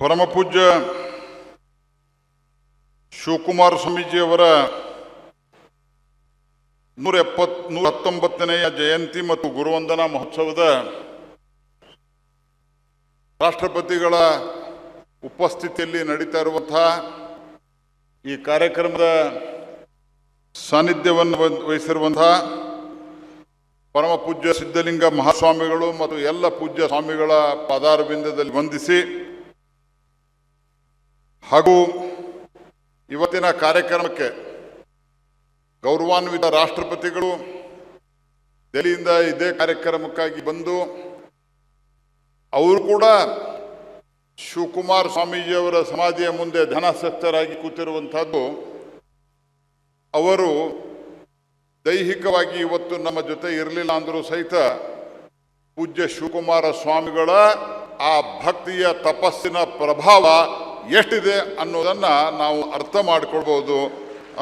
ಪರಮಪೂಜ್ಯ ಶಿವಕುಮಾರ ಸ್ವಾಮೀಜಿಯವರ 119ನೇ ಜಯಂತಿ ಮತ್ತು ಗುರುವಂದನಾ ಮಹೋತ್ಸವದ ರಾಷ್ಟ್ರಪತಿಗಳ ಉಪಸ್ಥಿತಿಯಲ್ಲಿ ನಡೀತಾ ಇರುವಂತಹ ಈ ಕಾರ್ಯಕ್ರಮದ ಸಾನ್ನಿಧ್ಯವನ್ನು ವಹಿಸಿರುವಂತಹ ಪರಮ ಪೂಜ್ಯ ಸಿದ್ಧಲಿಂಗ ಮಹಾಸ್ವಾಮಿಗಳು ಮತ್ತು ಎಲ್ಲ ಪೂಜ್ಯ ಸ್ವಾಮಿಗಳ ಪಾದಾರವಿಂದದಲ್ಲಿ ವಂದಿಸಿ ಹಾಗೂ ಇವತ್ತಿನ ಕಾರ್ಯಕ್ರಮಕ್ಕೆ ಗೌರವಾನ್ವಿತ ರಾಷ್ಟ್ರಪತಿಗಳು ದೆಹಲಿಯಿಂದ ಇದೇ ಕಾರ್ಯಕ್ರಮಕ್ಕಾಗಿ ಬಂದು ಅವರು ಕೂಡ ಶಿವಕುಮಾರ ಸ್ವಾಮೀಜಿಯವರ ಸಮಾಧಿಯ ಮುಂದೆ ಧ್ಯಾನಾಸಕ್ತರಾಗಿ ಕೂತಿರುವಂತಹದ್ದು. ಅವರು ದೈಹಿಕವಾಗಿ ಇವತ್ತು ನಮ್ಮ ಜೊತೆ ಇರಲಿಲ್ಲ ಅಂದರೂ ಸಹಿತ ಪೂಜ್ಯ ಶಿವಕುಮಾರ ಸ್ವಾಮಿಗಳ ಆ ಭಕ್ತಿಯ ತಪಸ್ಸಿನ ಪ್ರಭಾವ ಎಷ್ಟಿದೆ ಅನ್ನೋದನ್ನು ನಾವು ಅರ್ಥ ಮಾಡಿಕೊಳ್ಬೋದು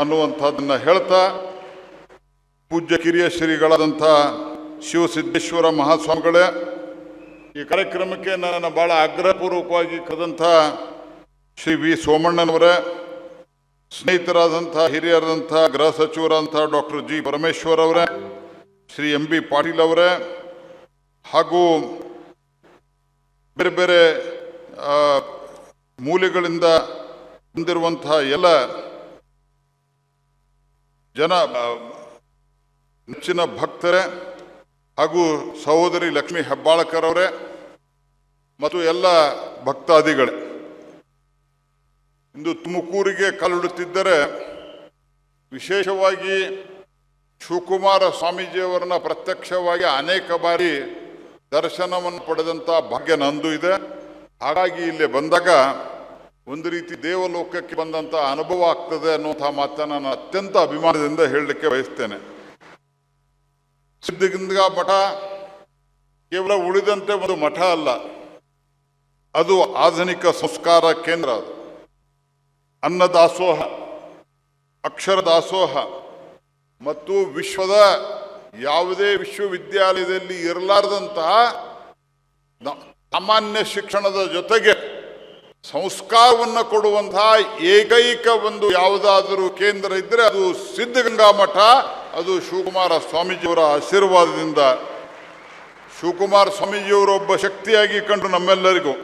ಅನ್ನುವಂಥದ್ದನ್ನ ಹೇಳ್ತಾ, ಪೂಜ್ಯ ಕಿರಿಯ ಶ್ರೀಗಳಾದಂಥ ಶಿವಸಿದ್ದೇಶ್ವರ ಮಹಾಸ್ವಾಮಿಗಳೇ, ಈ ಕಾರ್ಯಕ್ರಮಕ್ಕೆ ನನ್ನನ್ನು ಭಾಳ ಆಗ್ರಹಪೂರ್ವಕವಾಗಿ ಕರೆದಂಥ ಶ್ರೀ ವಿ ಸೋಮಣ್ಣನವರೇ, ಸ್ನೇಹಿತರಾದಂಥ ಹಿರಿಯರಾದಂಥ ಗೃಹ ಸಚಿವರಾದಂಥ ಡಾಕ್ಟರ್ ಜಿ ಪರಮೇಶ್ವರ್ ಅವರೇ, ಶ್ರೀ ಎಂ ಬಿ ಪಾಟೀಲ್ ಅವರೇ, ಹಾಗೂ ಬೇರೆ ಬೇರೆ ಮೂಲೆಗಳಿಂದ ಬಂದಿರುವಂತಹ ಎಲ್ಲ ಜನ ನೆಚ್ಚಿನ ಭಕ್ತರೇ ಹಾಗೂ ಸಹೋದರಿ ಲಕ್ಷ್ಮೀ ಹೆಬ್ಬಾಳಕರ್ ಅವರೇ ಮತ್ತು ಎಲ್ಲ ಭಕ್ತಾದಿಗಳೇ, ಇಂದು ತುಮಕೂರಿಗೆ ಕಾಲಿಡುತ್ತಿದ್ದರೆ ವಿಶೇಷವಾಗಿ ಶಿವಕುಮಾರ ಸ್ವಾಮೀಜಿಯವರನ್ನ ಪ್ರತ್ಯಕ್ಷವಾಗಿ ಅನೇಕ ಬಾರಿ ದರ್ಶನವನ್ನು ಪಡೆದಂಥ ಭಾಗ್ಯ ನಂದು ಇದೆ. ಹಾಗಾಗಿ ಇಲ್ಲಿ ಬಂದಾಗ ಒಂದು ರೀತಿ ದೇವಲೋಕಕ್ಕೆ ಬಂದಂಥ ಅನುಭವ ಆಗ್ತದೆ ಅನ್ನುವಂಥ ಮಾತನ್ನು ನಾನು ಅತ್ಯಂತ ಅಭಿಮಾನದಿಂದ ಹೇಳಲಿಕ್ಕೆ ಬಯಸ್ತೇನೆ. ಸಿದ್ಧಗಂಗಾ ಮಠ ಕೇವಲ ಉಳಿದಂತೆ ಒಂದು ಮಠ ಅಲ್ಲ, ಅದು ಆಧುನಿಕ ಸಂಸ್ಕಾರ ಕೇಂದ್ರ. ಅದು ಅನ್ನದಾಸೋಹ, ಅಕ್ಷರ ದಾಸೋಹ ಮತ್ತು ವಿಶ್ವದ ಯಾವುದೇ ವಿಶ್ವವಿದ್ಯಾಲಯದಲ್ಲಿ ಇರಲಾರ್ದಂತಹ ಸಾಮಾನ್ಯ ಶಿಕ್ಷಣದ ಜೊತೆಗೆ ಸಂಸ್ಕಾರವನ್ನು ಕೊಡುವಂತಹ ಏಕೈಕ ಒಂದು ಯಾವುದಾದರೂ ಕೇಂದ್ರ ಇದ್ದರೆ ಅದು ಸಿದ್ಧಗಂಗಾ ಮಠ. ಅದು ಶಿವಕುಮಾರ ಸ್ವಾಮೀಜಿಯವರ ಆಶೀರ್ವಾದದಿಂದ. ಶಿವಕುಮಾರ ಸ್ವಾಮೀಜಿಯವರು ಒಬ್ಬ ಶಕ್ತಿಯಾಗಿ ಕಂಡು ನಮ್ಮೆಲ್ಲರಿಗೂ.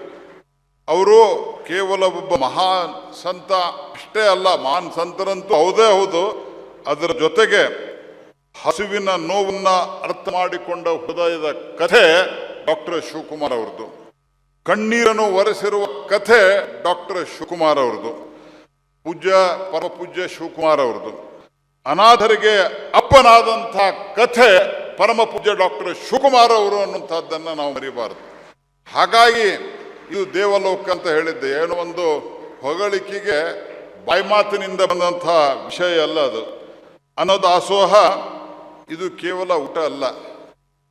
ಅವರು ಕೇವಲ ಒಬ್ಬ ಮಹಾನ್ ಸಂತ ಅಷ್ಟೇ ಅಲ್ಲ, ಮಹಾನ್ ಸಂತರಂತೂ ಹೌದೇ ಹೌದು, ಅದರ ಜೊತೆಗೆ ಹಸುವಿನ ನೋವನ್ನ ಅರ್ಥ ಮಾಡಿಕೊಂಡ ಹೃದಯದ ಕಥೆ ಡಾಕ್ಟರ್ ಶಿವಕುಮಾರ್ ಅವ್ರದ್ದು. ಕಣ್ಣೀರನ್ನು ಒರೆಸಿರುವ ಕಥೆ ಡಾಕ್ಟರ್ ಶಿವಕುಮಾರ್ ಅವ್ರದ್ದು, ಪರಮ ಪೂಜ್ಯ ಶಿವಕುಮಾರ್ ಅವ್ರದ್ದು. ಅನಾಥರಿಗೆ ಅಪ್ಪನಾದಂಥ ಕಥೆ ಪರಮ ಪೂಜ್ಯ ಡಾಕ್ಟರ್ ಶಿವಕುಮಾರ್ ಅವರು ಅನ್ನುವಂಥದ್ದನ್ನು ನಾವು ಮರಿಬಾರದು. ಹಾಗಾಗಿ ಇದು ದೇವಲೋಕ ಅಂತ ಹೇಳಿದ್ದೆ, ಏನೋ ಒಂದು ಹೊಗಳಿಕೆಗೆ ಬಾಯ್ಮಾತಿನಿಂದ ಬಂದಂಥ ವಿಷಯ ಅಲ್ಲ. ಅದು ಅನ್ನದಾಸೋಹ ಇದು ಕೇವಲ ಊಟ ಅಲ್ಲ.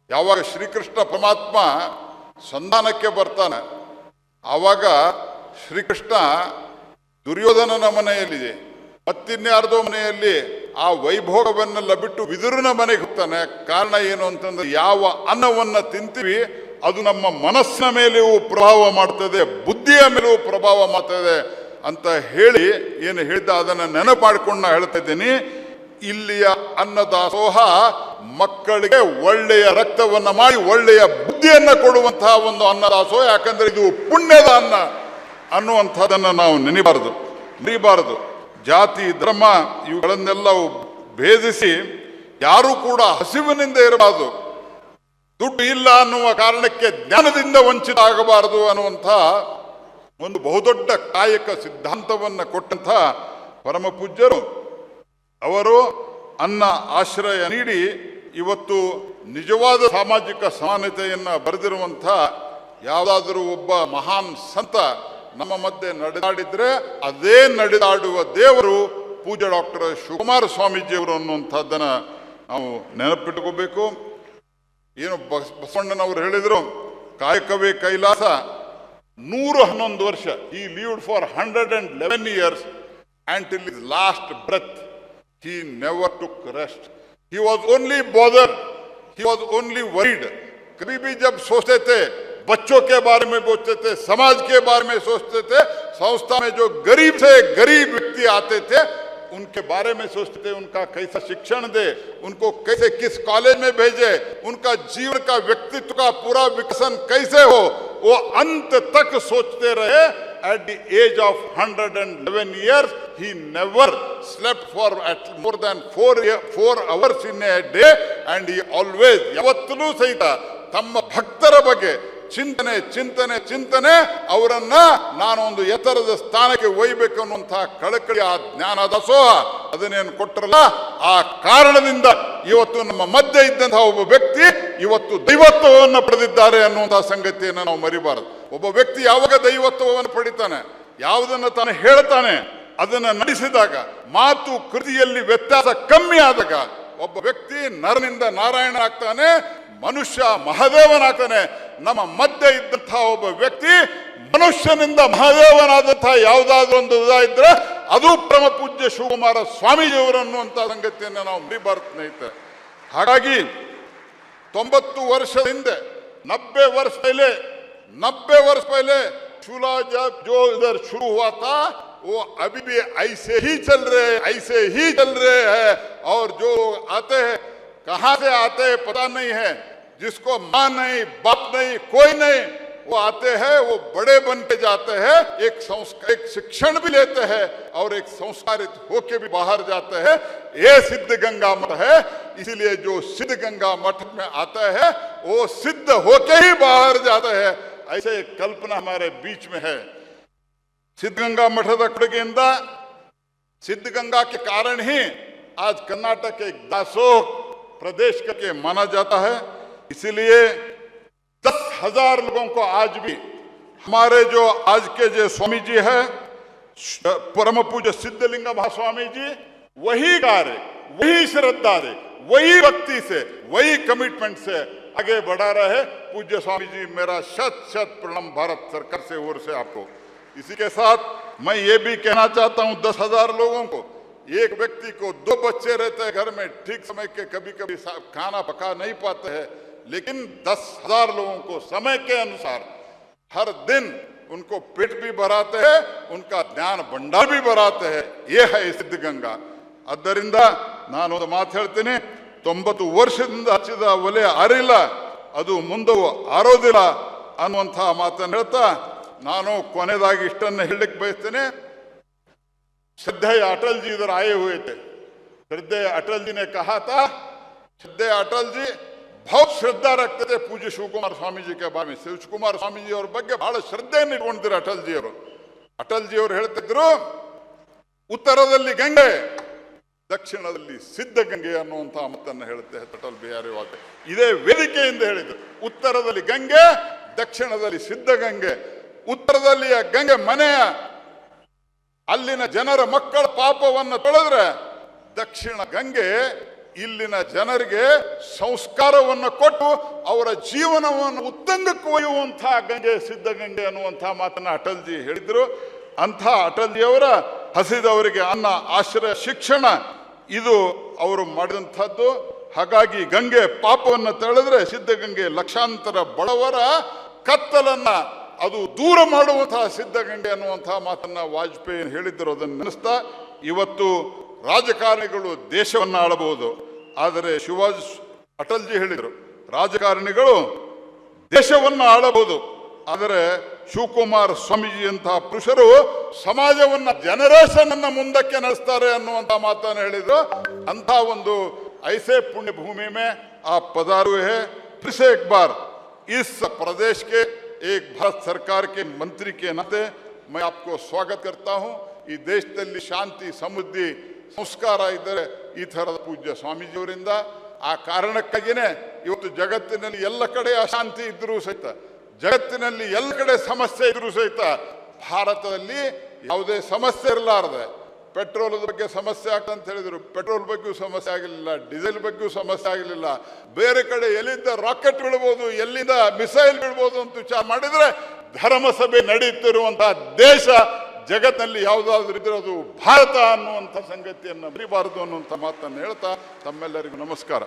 ಯಾವಾಗ ಶ್ರೀಕೃಷ್ಣ ಪರಮಾತ್ಮ ಸಂಧಾನಕ್ಕೆ ಬರ್ತಾನೆ, ಆವಾಗ ಶ್ರೀಕೃಷ್ಣ ದುರ್ಯೋಧನನ ಮನೆಯಲ್ಲಿದೆ, ಮತ್ತಿನ್ಯಾರ್ದೋ ಮನೆಯಲ್ಲಿ ಆ ವೈಭೋಗವನ್ನೆಲ್ಲ ಬಿಟ್ಟು ವಿದುರನ ಮನೆಗೆ ಹೋಗ್ತಾನೆ. ಕಾರಣ ಏನು ಅಂತಂದ್ರೆ, ಯಾವ ಅನ್ನವನ್ನು ತಿಂತೀವಿ ಅದು ನಮ್ಮ ಮನಸ್ಸಿನ ಮೇಲೆಯೂ ಪ್ರಭಾವ ಮಾಡ್ತದೆ, ಬುದ್ಧಿಯ ಮೇಲೂ ಪ್ರಭಾವ ಮಾಡ್ತದೆ ಅಂತ ಹೇಳಿ ಏನು ಹೇಳಿದ ಅದನ್ನು ನೆನಪಾಡ್ಕೊಂಡು ನಾ ಹೇಳ್ತಾ ಇದ್ದೀನಿ. ಇಲ್ಲಿಯ ಅನ್ನದಾಸೋಹ ಮಕ್ಕಳಿಗೆ ಒಳ್ಳೆಯ ರಕ್ತವನ್ನು ಮಾಡಿ ಒಳ್ಳೆಯ ಬುದ್ಧಿಯನ್ನು ಕೊಡುವಂತಹ ಒಂದು ಅನ್ನದಾಸೋಹ. ಯಾಕಂದ್ರೆ ಇದು ಪುಣ್ಯದ ಅನ್ನ ಅನ್ನುವಂಥದ್ದನ್ನು ನಾವು ಮರಿಬಾರದು. ಜಾತಿ ಧರ್ಮ ಇವುಗಳನ್ನೆಲ್ಲ ಭೇದಿಸಿ ಯಾರೂ ಕೂಡ ಹಸಿವಿನಿಂದ ಇರಬಾರದು, ದುಡ್ಡು ಇಲ್ಲ ಅನ್ನುವ ಕಾರಣಕ್ಕೆ ಜ್ಞಾನದಿಂದ ವಂಚಿತ ಆಗಬಾರದು ಅನ್ನುವಂಥ ಒಂದು ಬಹುದೊಡ್ಡ ಕಾಯಕ ಸಿದ್ಧಾಂತವನ್ನು ಕೊಟ್ಟಂಥ ಪರಮ ಪೂಜ್ಯರು ಅವರು ಅನ್ನ ಆಶ್ರಯ ನೀಡಿ ಇವತ್ತು ನಿಜವಾದ ಸಾಮಾಜಿಕ ಸಮಾನತೆಯನ್ನು ಬರೆದಿರುವಂಥ ಯಾವುದಾದರೂ ಒಬ್ಬ ಮಹಾನ್ ಸಂತ ನಮ್ಮ ಮಧ್ಯೆ ನಡೆದಾಡಿದ್ರೆ ಅದೇ ನಡೆದಾಡುವ ದೇವರು ಪೂಜ್ಯ ಡಾಕ್ಟರ್ ಶಿವಕುಮಾರ ಸ್ವಾಮೀಜಿಯವರು ಅನ್ನುವಂಥದ್ದನ್ನು ನಾವು ನೆನಪಿಟ್ಕೋಬೇಕು. ಏನು ಬಸವಣ್ಣನವರು ಹೇಳಿದರು, ಕಾಯಕವೇ ಕೈಲಾಸ. 111 ವರ್ಷ he lived for 111 years until his last breath. He never took rest. He was only bothered, he was only worried. कभी भी जब सोचते थे बच्चों के बारे में सोचते थे, समाज के बारे में सोचते थे, संस्था में जो गरीब से गरीब व्यक्ति आते थे उनके बारे में सोचते थे, उनका कैसा शिक्षण दे, उनको कैसे किस कॉलेज में भेजे, उनका जीवन का व्यक्तित्व का पूरा विकसन कैसे हो, वो अंत तक सोचते रहे। At the age of 111 years, he never slept for more than 4 hours in a day, and he always ಯಾವತ್ತೂ ಸಹಿತ ತಮ್ಮ ಭಕ್ತರ ಬಗ್ಗೆ ಚಿಂತನೆ ಚಿಂತನೆ ಚಿಂತನೆ ಅವರನ್ನ ನಾನೊಂದು ಎತ್ತರದ ಸ್ಥಾನಕ್ಕೆ ಒಯ್ಯಬೇಕು ಅನ್ನುವಂತಹ ಕಳಕಳಿ, ಆ ಜ್ಞಾನ ದಾಸೋಹ ಅದನ್ನೇನು ಕೊಟ್ಟರಲ್ಲ, ಆ ಕಾರಣದಿಂದ ಇವತ್ತು ನಮ್ಮ ಮಧ್ಯೆ ಇದ್ದಂತಹ ಒಬ್ಬ ವ್ಯಕ್ತಿ ಇವತ್ತು ದೈವತ್ವವನ್ನು ಪಡೆದಿದ್ದಾರೆ ಅನ್ನುವಂತಹ ಸಂಗತಿಯನ್ನು ನಾವು ಮರಿಬಾರದು. ಒಬ್ಬ ವ್ಯಕ್ತಿ ಯಾವಾಗ ದೈವತ್ವವನ್ನು ಪಡಿತಾನೆ, ಯಾವುದನ್ನು ತಾನು ಹೇಳ್ತಾನೆ ಅದನ್ನ ನಡೆಸಿದಾಗ, ಮಾತು ಕೃತಿಯಲ್ಲಿ ವ್ಯತ್ಯಾಸ ಕಮ್ಮಿ ಆದಾಗ ಒಬ್ಬ ವ್ಯಕ್ತಿ ನರನಿಂದ ನಾರಾಯಣ ಆಗ್ತಾನೆ, ಮನುಷ್ಯ ಮಹಾದೇವನಾಗ್ತಾನೆ. ನಮ್ಮ ಮಧ್ಯೆ ಇದ್ದಂತಹ ಒಬ್ಬ ವ್ಯಕ್ತಿ ಮನುಷ್ಯನಿಂದ ಮಹಾದೇವನಾದಂತಹ ಯಾವುದಾದ್ರೂ ಒಂದು ಇದ್ರೆ ಅದು ಪರಮ ಪೂಜ್ಯ ಶಿವಕುಮಾರ ಸ್ವಾಮೀಜಿಯವರು ಅನ್ನುವಂಥ ಸಂಗತಿಯನ್ನು ನಾವು ಮರಿಬಾರದು ಸ್ನೇಹಿತರೆ. ಹಾಗಾಗಿ 90 ವರ್ಷದ ಹಿಂದೆ 90 वर्ष पहले चूल्हा जब जो इधर शुरू हुआ था वो अभी भी ऐसे ही चल रहे हैं और जो आते हैं कहाँ से आते हैं पता नहीं है, जिसको माँ नहीं बाप नहीं कोई नहीं, वो आते हैं, वो बड़े बन के जाते हैं, एक शिक्षण भी लेते हैं और एक संस्कारित होके भी बाहर जाते हैं. ये सिद्ध गंगा मठ है. इसीलिए जो सिद्ध गंगा मठ में आता है वो सिद्ध होके ही बाहर जाता है. ऐसे एक कल्पना हमारे बीच में है. सिद्धगंगा मठದ ಕೊಡುಗೆಯಿಂದ सिद्धगंगा के कारण ही आज कर्नाटक एक दासोह प्रदेश के माना जाता है. इसीलिए 10,000 लोगों को आज भी हमारे जो आज के जो स्वामी जी है परम पूज्य सिद्धलिंग महास्वामी जी, वही कार्य, वही श्रद्धा से, वही भक्ति से, वही कमिटमेंट से आगे बढ़ा रहे. पूज्य स्वामी जी मेरा शत शत प्रणाम भारत सरकार से ओर से आपको. इसी के साथ मैं ये भी कहना चाहता हूँ 10,000 लोगों को, एक व्यक्ति को 2 बच्चे रहते हैं घर में, ठीक समय के कभी कभी खाना पका नहीं पाते हैं, लेकिन 10,000 लोगों को समय के अनुसार हर दिन उनको पेट भी भराते हैं, उनका ज्ञान भंडार भी भराते हैं. ये है सिद्धगंगा. ಆದ್ದರಿಂದ ನಾನು ಒಂದು ಮಾತು ಹೇಳ್ತೀನಿ, 90 ವರ್ಷದಿಂದ ಹಚ್ಚಿದ ಒಲೆ ಆರಿಲ್ಲ, ಅದು ಮುಂದೆ ಆರೋದಿಲ್ಲ ಅನ್ನುವಂಥ ಮಾತನ್ನು ಹೇಳ್ತಾ ನಾನು ಕೊನೆಯದಾಗಿ ಇಷ್ಟನ್ನು ಹೇಳಲಿಕ್ಕೆ ಬಯಸ್ತೇನೆ. श्रद्धेय अटल जी इधर आए हुए थे. श्रद्धेय अटल जी ने कहा था, श्रद्धेय अटल जी बहुत श्रद्धा रखते थे पूज्य शिवकुमार स्वामी जी के बारे में. शिवकुमार स्वामी जी ಅವ್ರ ಬಗ್ಗೆ ಬಹಳ ಶ್ರದ್ಧೆಯನ್ನು ಇಟ್ಕೊಂಡಿದ್ರು ಅಟಲ್ ಜಿ ಅವರು. ಅಟಲ್ ಜಿ ಅವರು ಹೇಳ್ತಿದ್ರು, ಉತ್ತರದಲ್ಲಿ ಗಂಗೆ, ದಕ್ಷಿಣದಲ್ಲಿ ಸಿದ್ಧಗಂಗೆ ಅನ್ನುವಂಥ ಮಾತನ್ನು ಹೇಳುತ್ತೆ ಅಟಲ್ ಬಿಹಾರಿ ವಾಜಪೇಯಿ. ಇದೇ ವೇದಿಕೆಯಿಂದ ಹೇಳಿದ್ರು, ಉತ್ತರದಲ್ಲಿ ಗಂಗೆ, ದಕ್ಷಿಣದಲ್ಲಿ ಸಿದ್ಧಗಂಗೆ. ಉತ್ತರದಲ್ಲಿ ಗಂಗೆ ಮನೆಯ ಅಲ್ಲಿನ ಜನರ ಮಕ್ಕಳ ಪಾಪವನ್ನು ತೊಳೆದ್ರೆ, ದಕ್ಷಿಣ ಗಂಗೆ ಇಲ್ಲಿನ ಜನರಿಗೆ ಸಂಸ್ಕಾರವನ್ನು ಕೊಟ್ಟು ಅವರ ಜೀವನವನ್ನು ಉತ್ತಂಗಕ್ಕೆ ಒಯ್ಯುವಂತಹ ಗಂಗೆ ಸಿದ್ಧಗಂಗೆ ಅನ್ನುವಂಥ ಮಾತನ್ನ ಅಟಲ್ ಜಿ ಹೇಳಿದ್ರು. ಅಂಥ ಅಟಲ್ ಜಿಯವರ ಹಸಿದವರಿಗೆ ಅನ್ನ, ಆಶ್ರಯ, ಶಿಕ್ಷಣ ಇದು ಅವರು ಮಾಡಿದಂಥದ್ದು. ಹಾಗಾಗಿ ಗಂಗೆ ಪಾಪವನ್ನು ತಳೆದ್ರೆ ಸಿದ್ಧಗಂಗೆ ಲಕ್ಷಾಂತರ ಬಡವರ ಕತ್ತಲನ್ನ ಅದು ದೂರ ಮಾಡುವಂತಹ ಸಿದ್ಧಗಂಗೆ ಅನ್ನುವಂತಹ ಮಾತನ್ನ ವಾಜಪೇಯಿ ಹೇಳಿದ್ದರು. ಅದನ್ನು ನೆನೆಸ್ತಾ ಇವತ್ತು ರಾಜಕಾರಣಿಗಳು ದೇಶವನ್ನು ಆಳಬಹುದು, ಆದರೆ ಅಟಲ್ ಜಿ ಹೇಳಿದರು ರಾಜಕಾರಣಿಗಳು ದೇಶವನ್ನು ಆಳಬಹುದು, ಆದರೆ ಶಿವಕುಮಾರ ಸ್ವಾಮೀಜಿ ಅಂತಹ ಪುರುಷರು ಸಮಾಜವನ್ನ ಜನರೇಷನ್ ಅನ್ನ ಮುಂದಕ್ಕೆ ನಡೆಸ್ತಾರೆ ಅನ್ನುವಂಥ ಮಾತನ್ನು ಹೇಳಿದ್ರು. ಅಂತ ಒಂದು ಐಸೆ पुण्य भूमि में आप पधारे हुए हैं. फिर से एक बार इस प्रदेश के एक भारत सरकार के मंत्री के नाते मैं आपको स्वागत करता हूं. ಈ ದೇಶದಲ್ಲಿ ಶಾಂತಿ, ಸಮೃದ್ಧಿ, ಸಂಸ್ಕಾರ ಇದ್ದರೆ ಈ ಥರದ ಪೂಜ್ಯ ಸ್ವಾಮೀಜಿಯವರಿಂದ. ಆ ಕಾರಣಕ್ಕಾಗಿಯೇ ಇವತ್ತು ಜಗತ್ತಿನಲ್ಲಿ ಎಲ್ಲ ಕಡೆ ಅಶಾಂತಿ ಇದ್ರೂ ಸಹಿತ, ಜಗತ್ತಿನಲ್ಲಿ ಎಲ್ಲ ಕಡೆ ಸಮಸ್ಯೆ ಇದ್ರೂ ಸಹಿತ ಭಾರತದಲ್ಲಿ ಯಾವುದೇ ಸಮಸ್ಯೆ ಇರಲಾರದೆ, ಪೆಟ್ರೋಲ್ ಬಗ್ಗೆ ಸಮಸ್ಯೆ ಆಗ್ತದೆ ಅಂತ ಹೇಳಿದ್ರು, ಪೆಟ್ರೋಲ್ ಬಗ್ಗೆಯೂ ಸಮಸ್ಯೆ ಆಗಲಿಲ್ಲ, ಡೀಸೆಲ್ ಬಗ್ಗೆಯೂ ಸಮಸ್ಯೆ ಆಗಲಿಲ್ಲ. ಬೇರೆ ಕಡೆ ಎಲ್ಲಿಂದ ರಾಕೆಟ್ ಬೀಳ್ಬೋದು, ಎಲ್ಲಿಂದ ಮಿಸೈಲ್ ಬೀಳ್ಬೋದು ಅಂತ ವಿಚಾರ ಮಾಡಿದರೆ ಧರ್ಮಸಭೆ ನಡೆಯುತ್ತಿರುವಂತಹ ದೇಶ ಜಗತ್ತಿನಲ್ಲಿ ಯಾವುದಾದ್ರೂ ಇದ್ರೆ ಅದು ಭಾರತ ಅನ್ನುವಂಥ ಸಂಗತಿಯನ್ನು ಮರಿಬಾರದು ಅನ್ನುವಂಥ ಮಾತನ್ನು ಹೇಳ್ತಾ ತಮ್ಮೆಲ್ಲರಿಗೂ ನಮಸ್ಕಾರ.